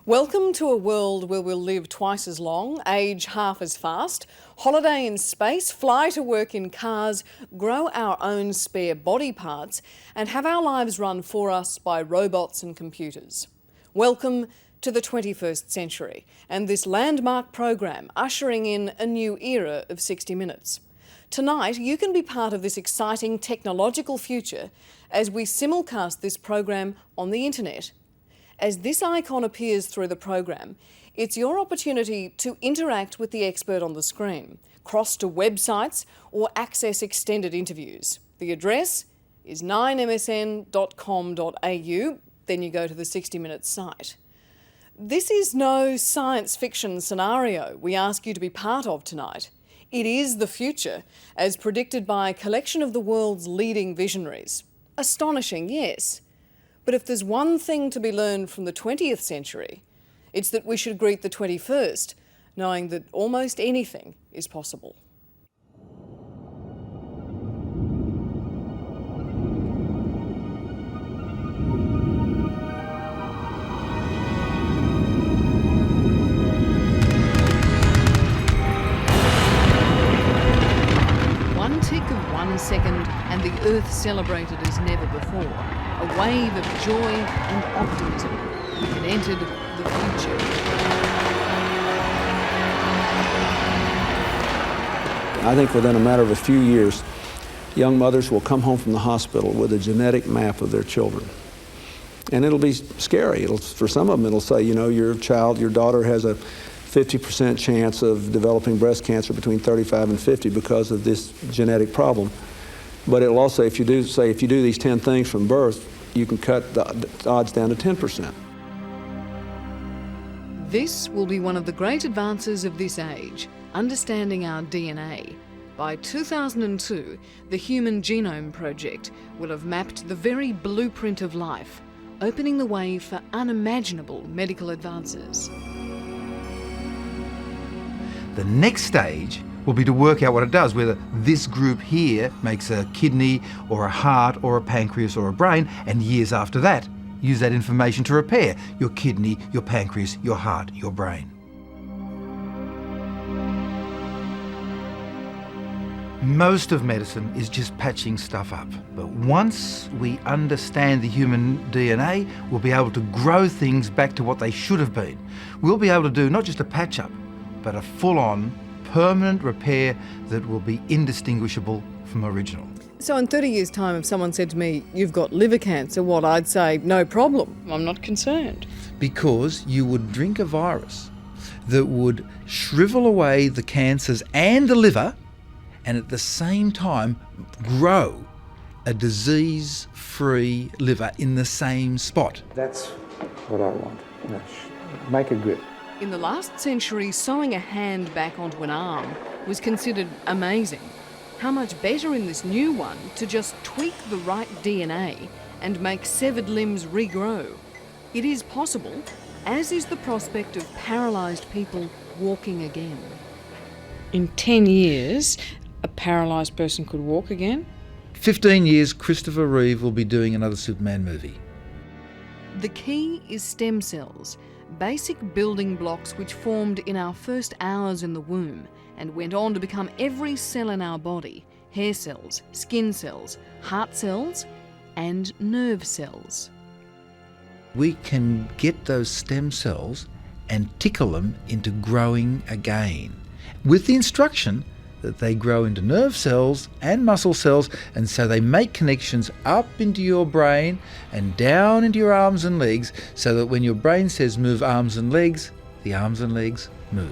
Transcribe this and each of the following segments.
Welcome to a world where we'll live twice as long, age half as fast, holiday in space, fly to work in cars, grow our own spare body parts, and have our lives run for us by robots and computers. Welcome to the 21st century and this landmark program ushering in a new era of 60 Minutes. Tonight, you can be part of this exciting technological future as we simulcast this program on the internet. As this icon appears through the program, it's your opportunity to interact with the expert on the screen, cross to websites or access extended interviews. The address is 9msn.com.au, then you go to the 60 Minutes site. This is no science fiction scenario we ask you to be part of tonight. It is the future, as predicted by a collection of the world's leading visionaries. Astonishing, yes. But if there's one thing to be learned from the 20th century, it's that we should greet the 21st, knowing that almost anything is possible. One tick of 1 second and the Earth celebrated as never before. A wave of joy and optimism. It entered the future. I think within a matter of a few years, young mothers will come home from the hospital with a genetic map of their children. And it'll be scary. For some of them, it'll say, you know, your daughter has a 50% chance of developing breast cancer between 35 and 50 because of this genetic problem. But it'll also, if you do these 10 things from birth, you can cut the odds down to 10%. This will be one of the great advances of this age, understanding our DNA. By 2002, the Human Genome Project will have mapped the very blueprint of life, opening the way for unimaginable medical advances. The next stage will be to work out what it does, whether this group here makes a kidney or a heart or a pancreas or a brain, and years after that, use that information to repair your kidney, your pancreas, your heart, your brain. Most of medicine is just patching stuff up. But once we understand the human DNA, we'll be able to grow things back to what they should have been. We'll be able to do not just a patch-up, but a full-on permanent repair that will be indistinguishable from original. So in 30 years' time, if someone said to me, you've got liver cancer, what I'd say, no problem, I'm not concerned. Because you would drink a virus that would shrivel away the cancers and the liver, and at the same time grow a disease-free liver in the same spot. That's what I want. Make it good. In the last century, sewing a hand back onto an arm was considered amazing. How much better in this new one to just tweak the right DNA and make severed limbs regrow? It is possible, as is the prospect of paralysed people walking again. In 10 years, a paralysed person could walk again? 15 years, Christopher Reeve will be doing another Superman movie. The key is stem cells, basic building blocks which formed in our first hours in the womb and went on to become every cell in our body: hair cells, skin cells, heart cells, and nerve cells. We can get those stem cells and tickle them into growing again, with the instruction that they grow into nerve cells and muscle cells, and so they make connections up into your brain and down into your arms and legs, so that when your brain says move arms and legs, the arms and legs move.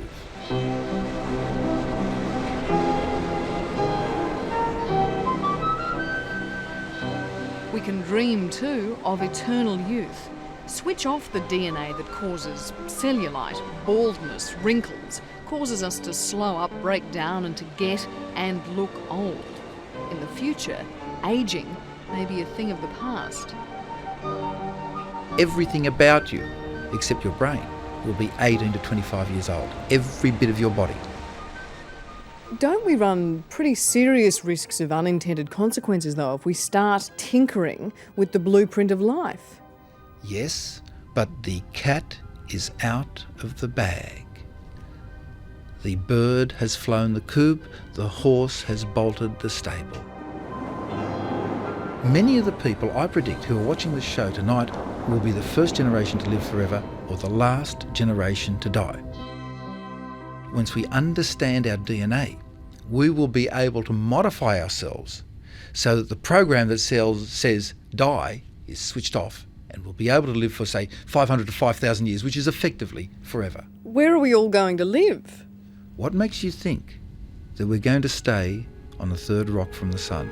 We can dream too of eternal youth. Switch off the DNA that causes cellulite, baldness, wrinkles, causes us to slow up, break down and to get and look old. In the future, ageing may be a thing of the past. Everything about you, except your brain, will be 18 to 25 years old. Every bit of your body. Don't we run pretty serious risks of unintended consequences, though, if we start tinkering with the blueprint of life? Yes, but the cat is out of the bag. The bird has flown the coop, the horse has bolted the stable. Many of the people I predict who are watching the show tonight will be the first generation to live forever or the last generation to die. Once we understand our DNA, we will be able to modify ourselves so that the program that says die is switched off, and we'll be able to live for, say, 500 to 5,000 years, which is effectively forever. Where are we all going to live? What makes you think that we're going to stay on the third rock from the sun?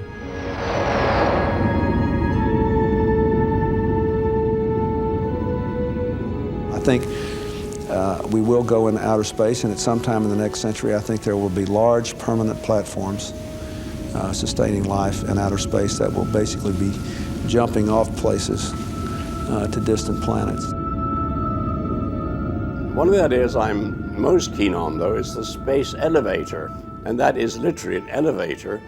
I think we will go into outer space, and at some time in the next century, I think there will be large permanent platforms sustaining life in outer space that will basically be jumping off places to distant planets. One of the ideas I'm most keen on, though, is the space elevator, and that is literally an elevator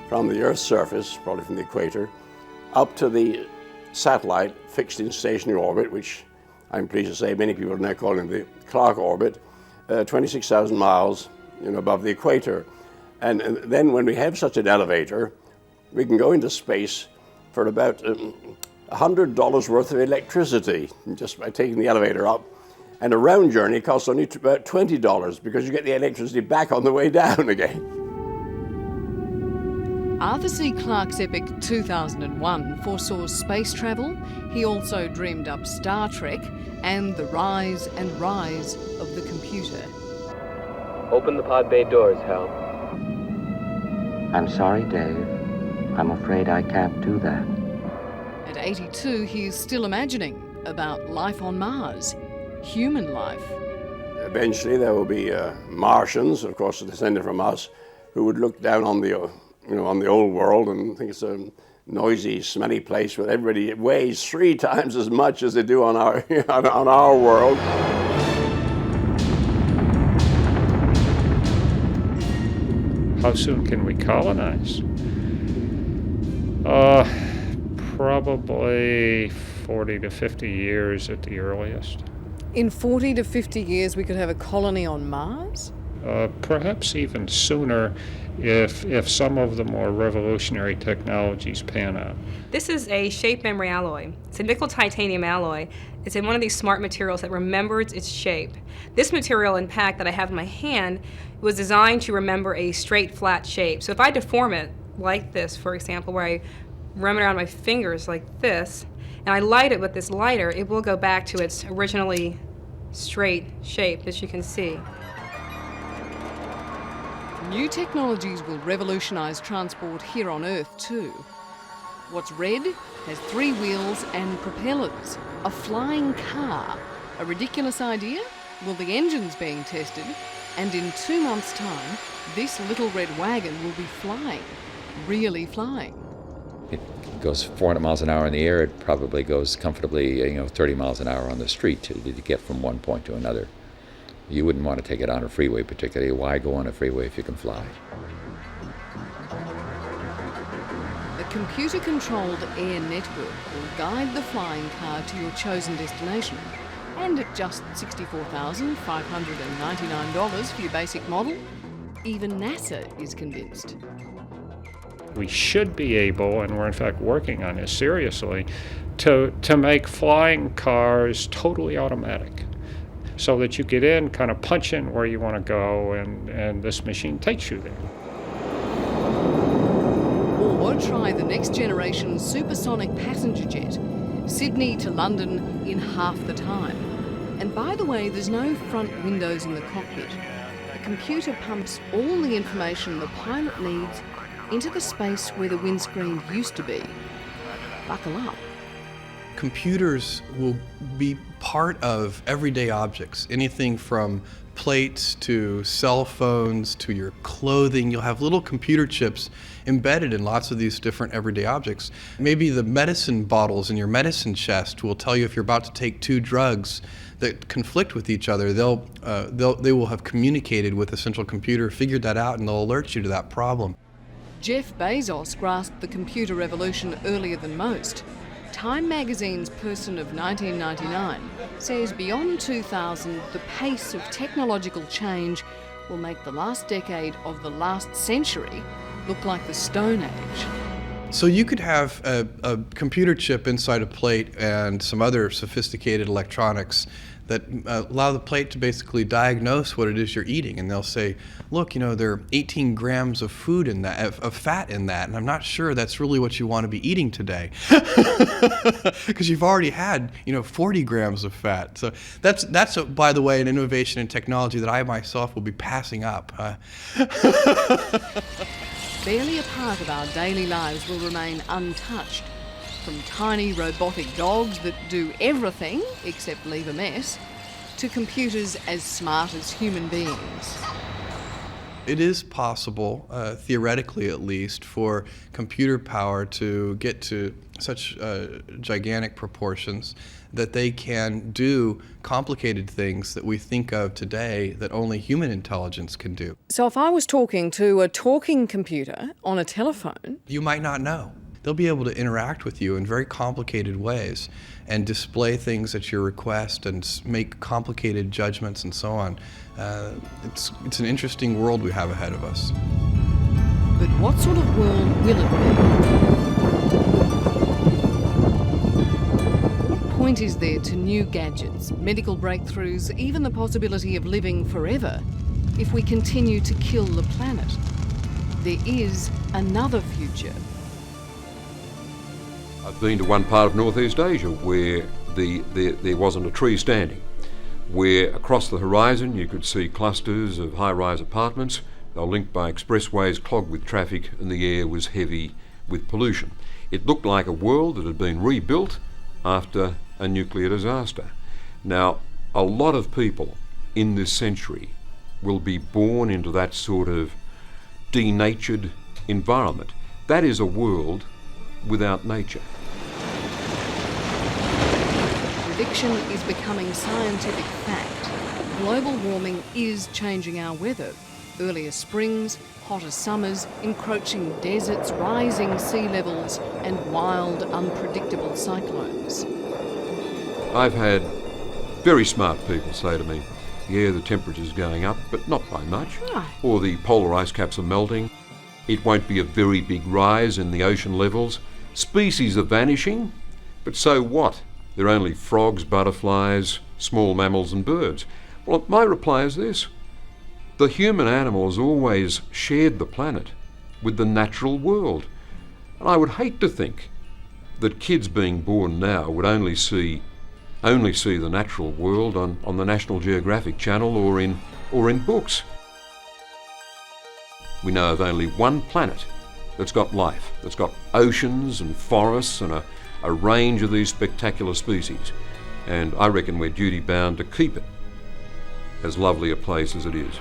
from the Earth's surface, probably from the equator, up to the satellite fixed in stationary orbit, which I'm pleased to say many people are now calling the Clark orbit, 26,000 miles above the equator. And then when we have such an elevator, we can go into space for about $100 worth of electricity just by taking the elevator up. And a round journey costs only about $20 because you get the electricity back on the way down again. Arthur C. Clarke's epic 2001 foresaw space travel. He also dreamed up Star Trek and the rise and rise of the computer. Open the pod bay doors, Hal. I'm sorry, Dave. I'm afraid I can't do that. At 82, he is still imagining about life on Mars, human life. Eventually there will be Martians, of course, descended from us, who would look down on the on the old world and think it's a noisy, smelly place where everybody weighs 3 times as much as they do on our on our world. How soon can we colonize? Probably 40 to 50 years at the earliest. In 40 to 50 years, we could have a colony on Mars? Perhaps even sooner if some of the more revolutionary technologies pan out. This is a shape memory alloy. It's a nickel titanium alloy. It's in one of these smart materials that remembers its shape. This material and pack that I have in my hand was designed to remember a straight, flat shape. So if I deform it like this, for example, where I run it around my fingers like this, and I light it with this lighter, it will go back to its originally straight shape, as you can see. New technologies will revolutionise transport here on Earth too. What's red has 3 wheels and propellers. A flying car. A ridiculous idea? Well, the engine's being tested, and in 2 months' time, this little red wagon will be flying. Really flying. It goes 400 miles an hour in the air. It probably goes comfortably, 30 miles an hour on the street to get from one point to another. You wouldn't want to take it on a freeway particularly. Why go on a freeway if you can fly? A computer-controlled air network will guide the flying car to your chosen destination. And at just $64,599 for your basic model, even NASA is convinced. We should be able, and we're in fact working on this seriously, to make flying cars totally automatic, so that you get in, kind of punch in where you want to go, and this machine takes you there. Or try the next generation supersonic passenger jet, Sydney to London in half the time. And by the way, there's no front windows in the cockpit. The computer pumps all the information the pilot needs into the space where the windscreen used to be. Buckle up. Computers will be part of everyday objects, anything from plates to cell phones to your clothing. You'll have little computer chips embedded in lots of these different everyday objects. Maybe the medicine bottles in your medicine chest will tell you if you're about to take 2 drugs that conflict with each other. They will have communicated with a central computer, figured that out, and they'll alert you to that problem. Jeff Bezos grasped the computer revolution earlier than most. Time magazine's person of 1999 says beyond 2000, the pace of technological change will make the last decade of the last century look like the Stone Age. So you could have a computer chip inside a plate and some other sophisticated electronics that allow the plate to basically diagnose what it is you're eating, and they'll say, look, there are 18 grams of food in that, of fat in that, and I'm not sure that's really what you want to be eating today, because you've already had 40 grams of fat. So that's by the way, an innovation in technology that I myself will be passing up. Barely a part of our daily lives will remain untouched. From tiny robotic dogs that do everything except leave a mess, to computers as smart as human beings. It is possible, theoretically at least, for computer power to get to such gigantic proportions that they can do complicated things that we think of today that only human intelligence can do. So if I was talking to a talking computer on a telephone... You might not know. They'll be able to interact with you in very complicated ways and display things at your request and make complicated judgments and so on. It's an interesting world we have ahead of us. But what sort of world will it be? What point is there to new gadgets, medical breakthroughs, even the possibility of living forever if we continue to kill the planet? There is another future. I've been to one part of Northeast Asia where there wasn't a tree standing, where across the horizon you could see clusters of high-rise apartments. They were linked by expressways clogged with traffic, and the air was heavy with pollution. It looked like a world that had been rebuilt after a nuclear disaster. Now, a lot of people in this century will be born into that sort of denatured environment. That is a world without nature. Prediction is becoming scientific fact. Global warming is changing our weather. Earlier springs, hotter summers, encroaching deserts, rising sea levels, and wild, unpredictable cyclones. I've had very smart people say to me, yeah, the temperature's going up, but not by much. Or the polar ice caps are melting. It won't be a very big rise in the ocean levels. Species are vanishing, but so what? They're only frogs, butterflies, small mammals and birds. Well, my reply is this. The human animal has always shared the planet with the natural world. And I would hate to think that kids being born now would only see the natural world on the National Geographic Channel or in books. We know of only one planet that's got life, that's got oceans and forests and a range of these spectacular species. And I reckon we're duty bound to keep it as lovely a place as it is.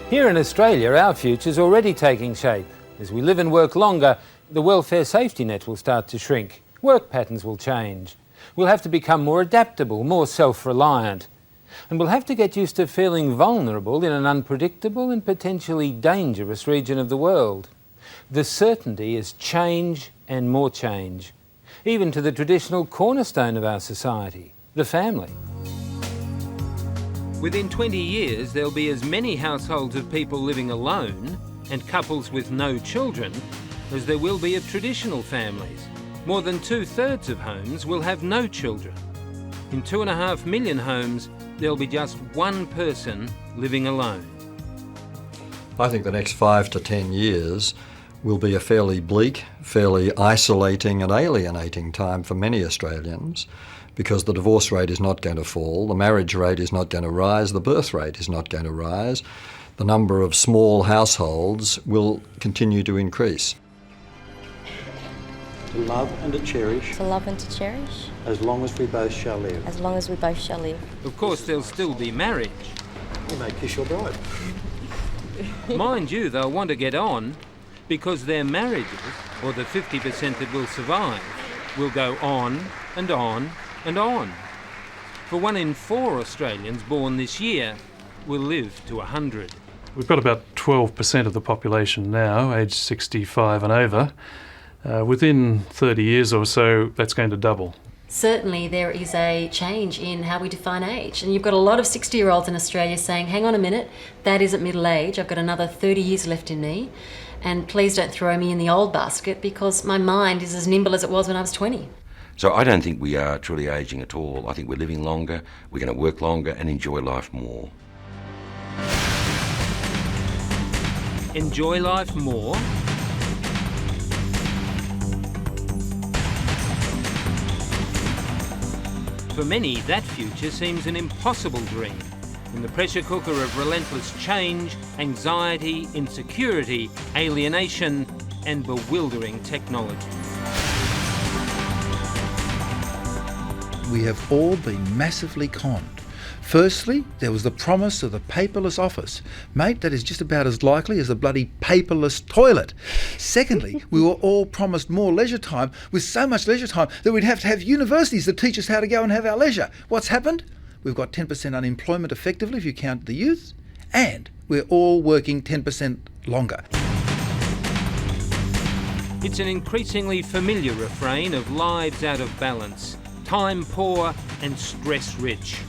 Here in Australia, our future's already taking shape. As we live and work longer, the welfare safety net will start to shrink. Work patterns will change. We'll have to become more adaptable, more self-reliant. And we'll have to get used to feeling vulnerable in an unpredictable and potentially dangerous region of the world. The certainty is change and more change, even to the traditional cornerstone of our society, the family. Within 20 years, there'll be as many households of people living alone and couples with no children as there will be of traditional families. More than 2/3 of homes will have no children. In 2.5 million homes, there'll be just one person living alone. I think the next 5 to 10 years will be a fairly bleak, fairly isolating and alienating time for many Australians, because the divorce rate is not going to fall, the marriage rate is not going to rise, the birth rate is not going to rise. The number of small households will continue to increase. To love and to cherish. To love and to cherish. As long as we both shall live. As long as we both shall live. Of course, there'll still be marriage. You may kiss your bride. Mind you, they'll want to get on, because their marriages, or the 50% that will survive, will go on and on and on. For 1 in 4 Australians born this year will live to 100. We've got about 12% of the population now, aged 65 and over, Within 30 years or so, that's going to double. Certainly there is a change in how we define age. And you've got a lot of 60-year-olds in Australia saying, hang on a minute, that isn't middle age, I've got another 30 years left in me, and please don't throw me in the old basket because my mind is as nimble as it was when I was 20. So I don't think we are truly ageing at all. I think we're living longer, we're going to work longer and enjoy life more. Enjoy life more? For many, that future seems an impossible dream in the pressure cooker of relentless change, anxiety, insecurity, alienation, and bewildering technology. We have all been massively conned. Firstly, there was the promise of the paperless office. Mate, that is just about as likely as the bloody paperless toilet. Secondly, we were all promised more leisure time, with so much leisure time that we'd have to have universities that teach us how to go and have our leisure. What's happened? We've got 10% unemployment effectively if you count the youth, and we're all working 10% longer. It's an increasingly familiar refrain of lives out of balance, time poor and stress rich.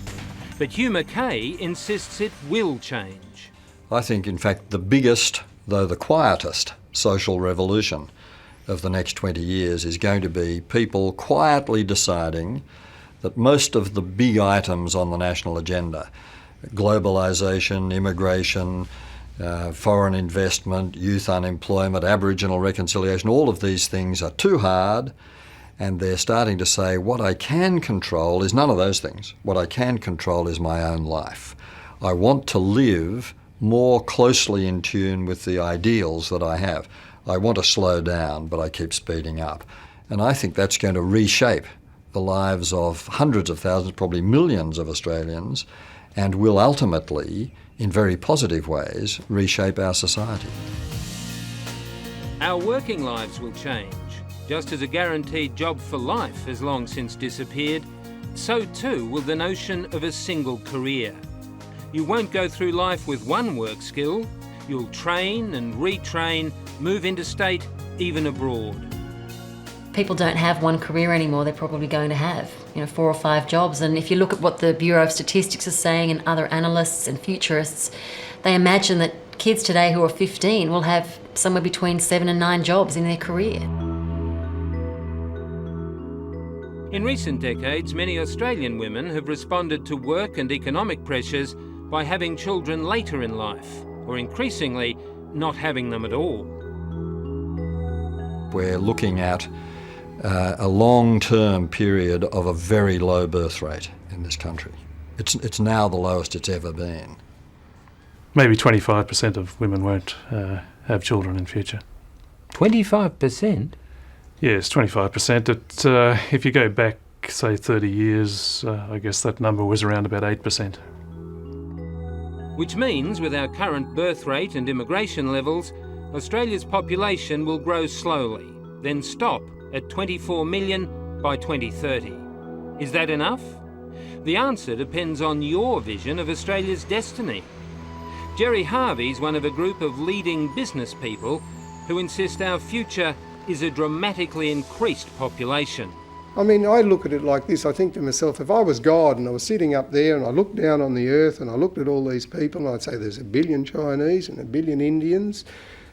But Hugh Mackay insists it will change. I think, in fact, the biggest, though the quietest, social revolution of the next 20 years is going to be people quietly deciding that most of the big items on the national agenda, globalisation, immigration, foreign investment, youth unemployment, Aboriginal reconciliation, all of these things are too hard. And they're starting to say, what I can control is none of those things. What I can control is my own life. I want to live more closely in tune with the ideals that I have. I want to slow down, but I keep speeding up. And I think that's going to reshape the lives of hundreds of thousands, probably millions of Australians, and will ultimately, in very positive ways, reshape our society. Our working lives will change. Just as a guaranteed job for life has long since disappeared, so too will the notion of a single career. You won't go through life with one work skill. You'll train and retrain, move interstate, even abroad. People don't have one career anymore. They're probably going to have, 4 or 5 jobs. And if you look at what the Bureau of Statistics is saying and other analysts and futurists, they imagine that kids today who are 15 will have somewhere between 7 and 9 jobs in their career. In recent decades, many Australian women have responded to work and economic pressures by having children later in life, or increasingly, not having them at all. We're looking at a long-term period of a very low birth rate in this country. It's now the lowest it's ever been. Maybe 25% of women won't have children in future. 25%? Yes, 25%. If you go back, say, 30 years, I guess that number was around about 8%. Which means, with our current birth rate and immigration levels, Australia's population will grow slowly, then stop at 24 million by 2030. Is that enough? The answer depends on your vision of Australia's destiny. Jerry Harvey's one of a group of leading business people who insist our future is a dramatically increased population. I mean, I look at it like this. I think to myself, if I was God and I was sitting up there and I looked down on the earth and I looked at all these people, and I'd say there's 1 billion Chinese and 1 billion Indians,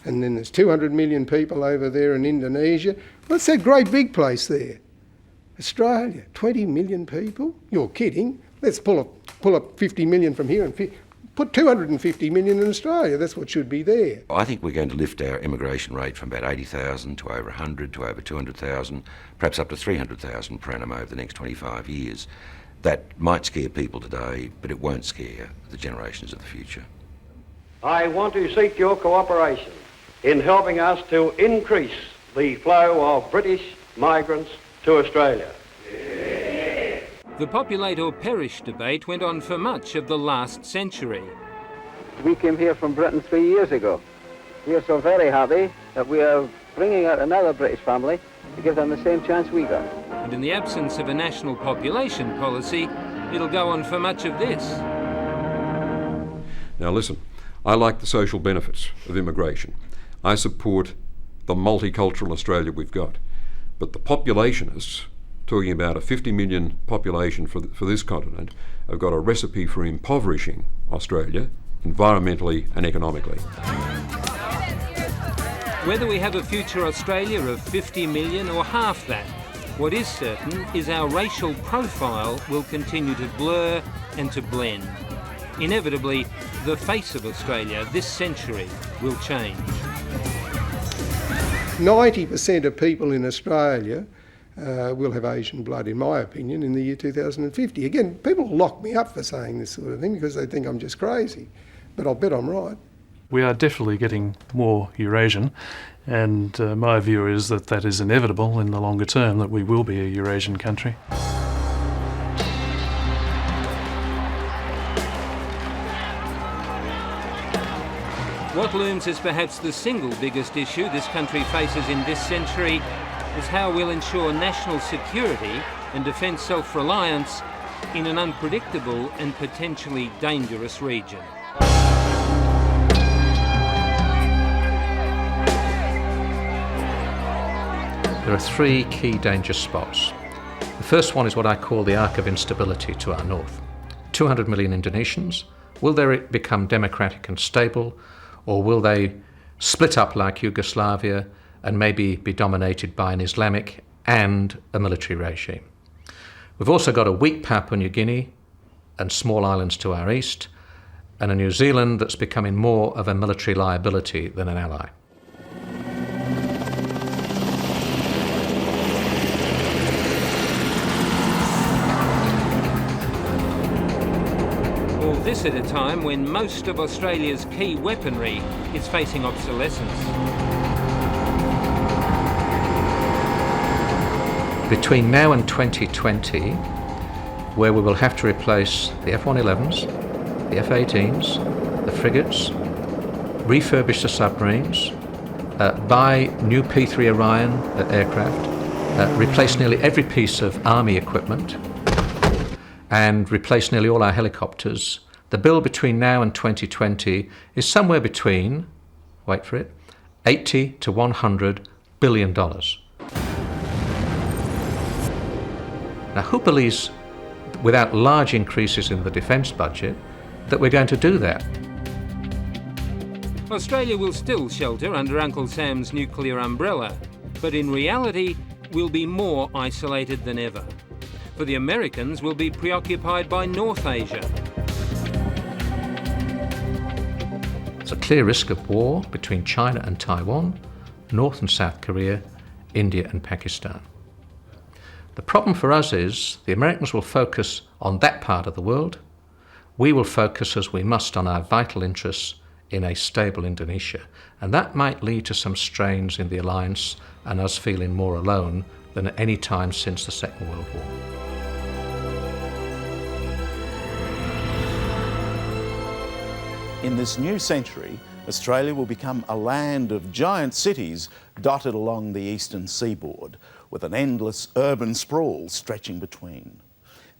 and then there's 200 million people over there in Indonesia. What's that great big place there? Australia, 20 million people? You're kidding. Let's pull up 50 million from here and put 250 million in Australia. That's what should be there. I think we're going to lift our immigration rate from about 80,000 to over 100 to over 200,000, perhaps up to 300,000 per annum over the next 25 years. That might scare people today, but it won't scare the generations of the future. I want to seek your cooperation in helping us to increase the flow of British migrants to Australia. The populate or perish debate went on for much of the last century. We came here from Britain 3 years ago. We are so very happy that we are bringing out another British family to give them the same chance we got. And in the absence of a national population policy, it'll go on for much of this. Now listen, I like the social benefits of immigration. I support the multicultural Australia we've got. But the populationists, talking about a 50 million population for this continent, have got a recipe for impoverishing Australia environmentally and economically. Whether we have a future Australia of 50 million or half that, what is certain is our racial profile will continue to blur and to blend. Inevitably, the face of Australia this century will change. 90% of people in Australia will have Asian blood, in my opinion, in the year 2050. Again, people lock me up for saying this sort of thing because they think I'm just crazy, but I'll bet I'm right. We are definitely getting more Eurasian, and my view is that that is inevitable in the longer term, that we will be a Eurasian country. What looms as perhaps the single biggest issue this country faces in this century is how we'll ensure national security and defence self-reliance in an unpredictable and potentially dangerous region. There are three key danger spots. The first one is what I call the arc of instability to our north. 200 million Indonesians, will they become democratic and stable, or will they split up like Yugoslavia and maybe be dominated by an Islamic and a military regime? We've also got a weak Papua New Guinea and small islands to our east, and a New Zealand that's becoming more of a military liability than an ally. This at a time when most of Australia's key weaponry is facing obsolescence. Between now and 2020, where we will have to replace the F-111s, the F-18s, the frigates, refurbish the submarines, buy new P-3 Orion aircraft, replace nearly every piece of army equipment, and replace nearly all our helicopters. The bill between now and 2020 is somewhere between, wait for it, $80 to $100 billion. Now, who believes, without large increases in the defence budget, that we're going to do that? Australia will still shelter under Uncle Sam's nuclear umbrella, but in reality, we'll be more isolated than ever. For the Americans, we'll be preoccupied by North Asia. There's a clear risk of war between China and Taiwan, North and South Korea, India and Pakistan. The problem for us is the Americans will focus on that part of the world. We will focus, as we must, on our vital interests in a stable Indonesia. And that might lead to some strains in the alliance and us feeling more alone than at any time since the Second World War. In this new century, Australia will become a land of giant cities dotted along the eastern seaboard, with an endless urban sprawl stretching between.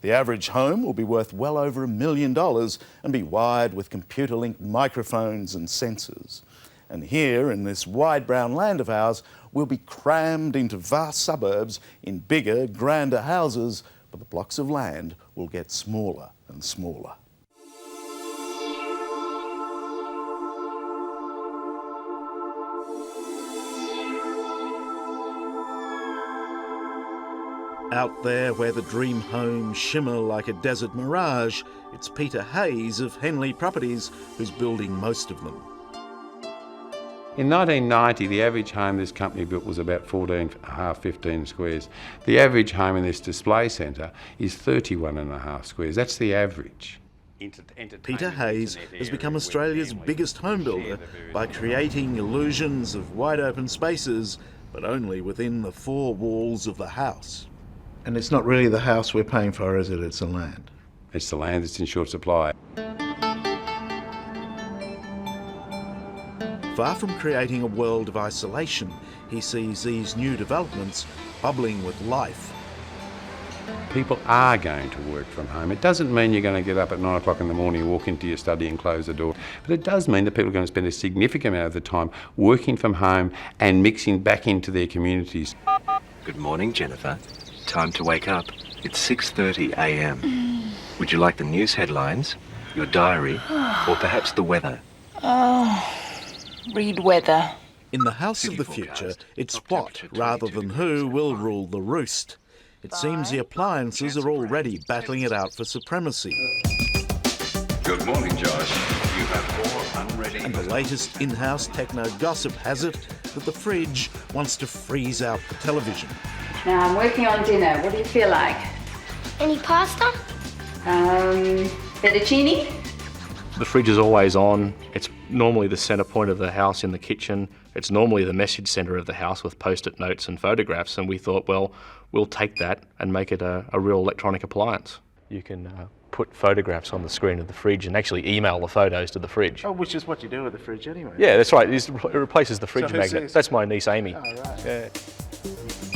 The average home will be worth well over $1 million and be wired with computer-linked microphones and sensors. And here, in this wide brown land of ours, we'll be crammed into vast suburbs in bigger, grander houses, but the blocks of land will get smaller and smaller. Out there where the dream homes shimmer like a desert mirage, it's Peter Hayes of Henley Properties who's building most of them. In 1990, the average home this company built was about 15 squares. The average home in this display centre is 31.5 squares. That's the average. Peter Hayes has become Australia's biggest home builder by creating illusions of wide open spaces, but only within the four walls of the house. And it's not really the house we're paying for, is it? It's the land. It's the land that's in short supply. Far from creating a world of isolation, he sees these new developments bubbling with life. People are going to work from home. It doesn't mean you're going to get up at 9 o'clock in the morning, walk into your study and close the door. But it does mean that people are going to spend a significant amount of the time working from home and mixing back into their communities. Good morning, Jennifer. Time to wake up. It's 6:30 a.m. Would you like the news headlines, your diary, or perhaps the weather? Oh, read weather. In the house of the future, it's what, rather than who, will rule the roost. It seems the appliances are already battling it out for supremacy. Good morning, Josh. You have 4 unready... And the latest in-house techno gossip has it that the fridge wants to freeze out the television. Now, I'm working on dinner. What do you feel like? Any pasta? Fettuccine? The fridge is always on. It's normally the centre point of the house in the kitchen. It's normally the message centre of the house with post-it notes and photographs, and we thought, well, we'll take that and make it a real electronic appliance. You can put photographs on the screen of the fridge and actually email the photos to the fridge. Oh, which is what you do with the fridge anyway. Yeah, that's right. It replaces the fridge magnet. That's my niece Amy. Oh, right. Yeah.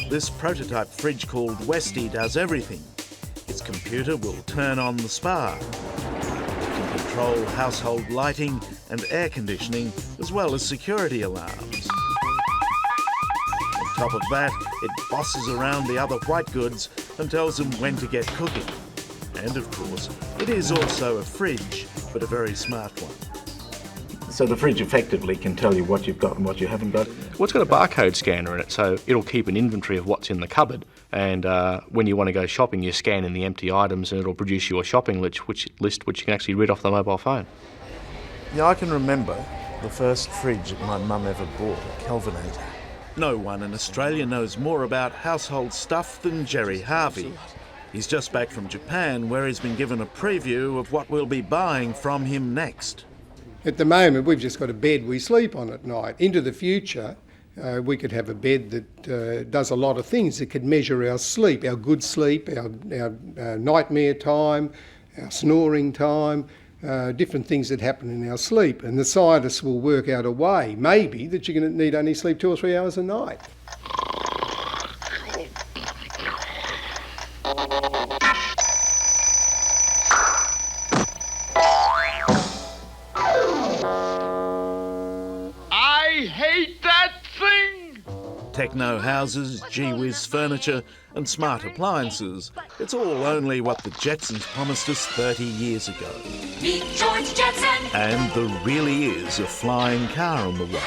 This prototype fridge called Westy does everything. Its computer will turn on the spa. It can control household lighting and air conditioning, as well as security alarms. On top of that, it bosses around the other white goods and tells them when to get cooking. And of course, it is also a fridge, but a very smart one. So the fridge effectively can tell you what you've got and what you haven't got? Well, it's got a barcode scanner in it, so it'll keep an inventory of what's in the cupboard. And when you want to go shopping, you scan in the empty items and it'll produce you a shopping list which you can actually read off the mobile phone. Yeah, I can remember the first fridge that my mum ever bought, a Kelvinator. No one in Australia knows more about household stuff than Jerry Harvey. He's just back from Japan, where he's been given a preview of what we'll be buying from him next. At the moment, we've just got a bed we sleep on at night. Into the future, we could have a bed that does a lot of things. It could measure our sleep, our good sleep, our nightmare time, our snoring time, different things that happen in our sleep. And the scientists will work out a way, maybe, that you're going to need only sleep 2 or 3 hours a night. Techno houses, gee-whiz furniture and smart appliances. It's all only what the Jetsons promised us 30 years ago. Meet George Jetson! And there really is a flying car on the way.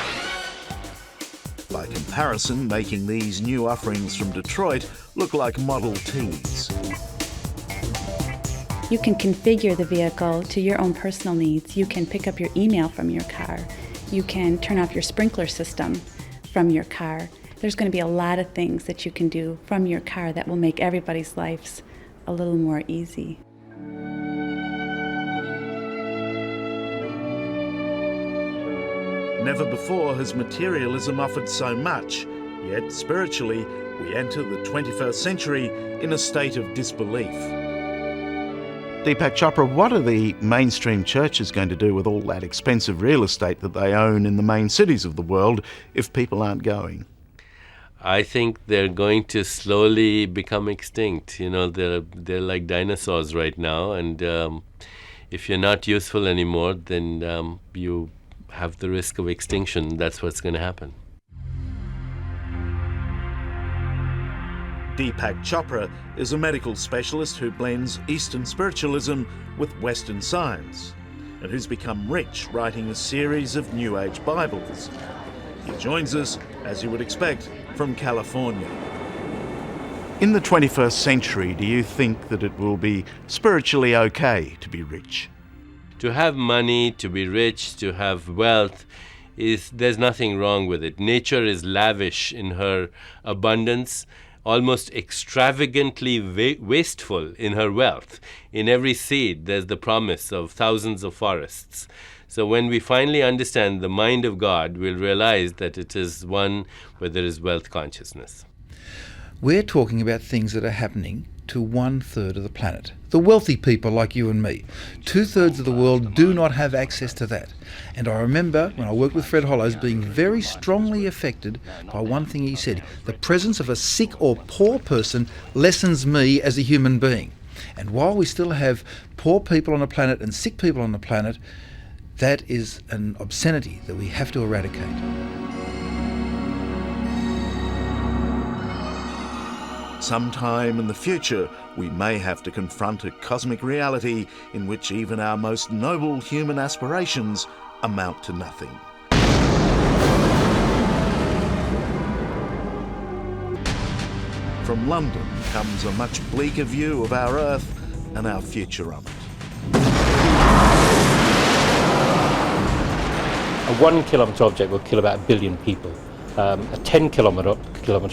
By comparison, making these new offerings from Detroit look like Model Ts. You can configure the vehicle to your own personal needs. You can pick up your email from your car. You can turn off your sprinkler system from your car. There's going to be a lot of things that you can do from your car that will make everybody's lives a little more easy. Never before has materialism offered so much, yet spiritually we enter the 21st century in a state of disbelief. Deepak Chopra, what are the mainstream churches going to do with all that expensive real estate that they own in the main cities of the world if people aren't going? I think they're going to slowly become extinct. You know, they're like dinosaurs right now, and if you're not useful anymore, then you have the risk of extinction. That's what's going to happen. Deepak Chopra is a medical specialist who blends Eastern spiritualism with Western science, and who's become rich writing a series of New Age Bibles. He joins us, as you would expect, from California. In the 21st century, do you think that it will be spiritually okay to be rich? To have money, to be rich, to have wealth, there's nothing wrong with it. Nature is lavish in her abundance, almost extravagantly wasteful in her wealth. In every seed, there's the promise of thousands of forests. So when we finally understand the mind of God, we'll realize that it is one where there is wealth consciousness. We're talking about things that are happening to 1/3 of the planet. The wealthy people like you and me. 2/3 of the world do not have access to that. And I remember when I worked with Fred Hollows being very strongly affected by one thing he said. The presence of a sick or poor person lessens me as a human being. And while we still have poor people on the planet and sick people on the planet, that is an obscenity that we have to eradicate. Sometime in the future, we may have to confront a cosmic reality in which even our most noble human aspirations amount to nothing. From London comes a much bleaker view of our Earth and our future on it. A 1 kilometre object will kill about 1 billion people. A 10 kilometre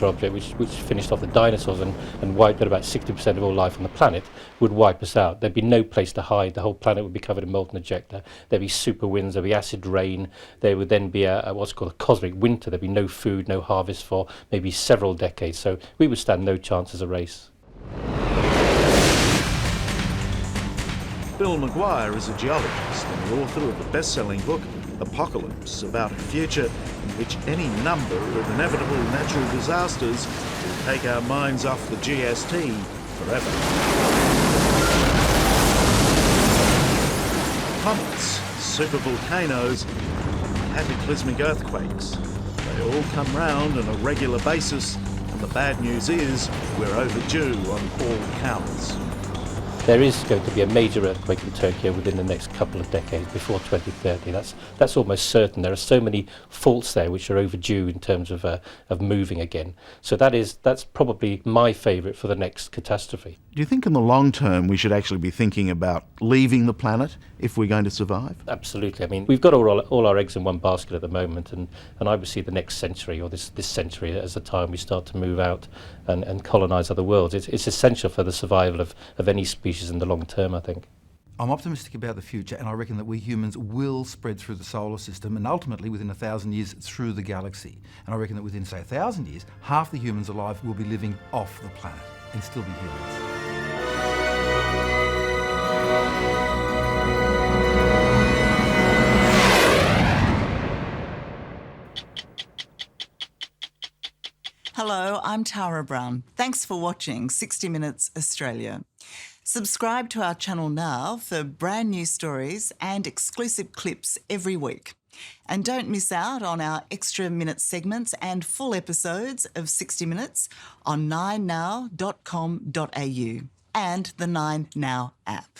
object, which finished off the dinosaurs and wiped out about 60% of all life on the planet, would wipe us out. There'd be no place to hide. The whole planet would be covered in molten ejecta. There'd be super winds, there'd be acid rain. There would then be what's called a cosmic winter. There'd be no food, no harvest for maybe several decades. So we would stand no chance as a race. Bill Maguire is a geologist and the author of the best-selling book Apocalypse, about a future in which any number of inevitable natural disasters will take our minds off the GST forever. Comets, supervolcanoes, cataclysmic earthquakes. They all come round on a regular basis, and the bad news is we're overdue on all counts. There is going to be a major earthquake in Turkey within the next couple of decades, before 2030. That's almost certain. There are so many faults there which are overdue in terms of moving again. So that's probably my favourite for the next catastrophe. Do you think in the long term we should actually be thinking about leaving the planet if we're going to survive? Absolutely. I mean, we've got all our eggs in one basket at the moment, and I would see the next century, or this century, as the time we start to move out and colonise other worlds. It's essential for the survival of any species in the long term, I think. I'm optimistic about the future, and I reckon that we humans will spread through the solar system and ultimately within 1,000 years through the galaxy. And I reckon that within, say, 1,000 years, half the humans alive will be living off the planet and still be humans. Hello, I'm Tara Brown. Thanks for watching 60 Minutes Australia. Subscribe to our channel now for brand new stories and exclusive clips every week. And don't miss out on our extra minute segments and full episodes of 60 Minutes on 9now.com.au and the 9Now app.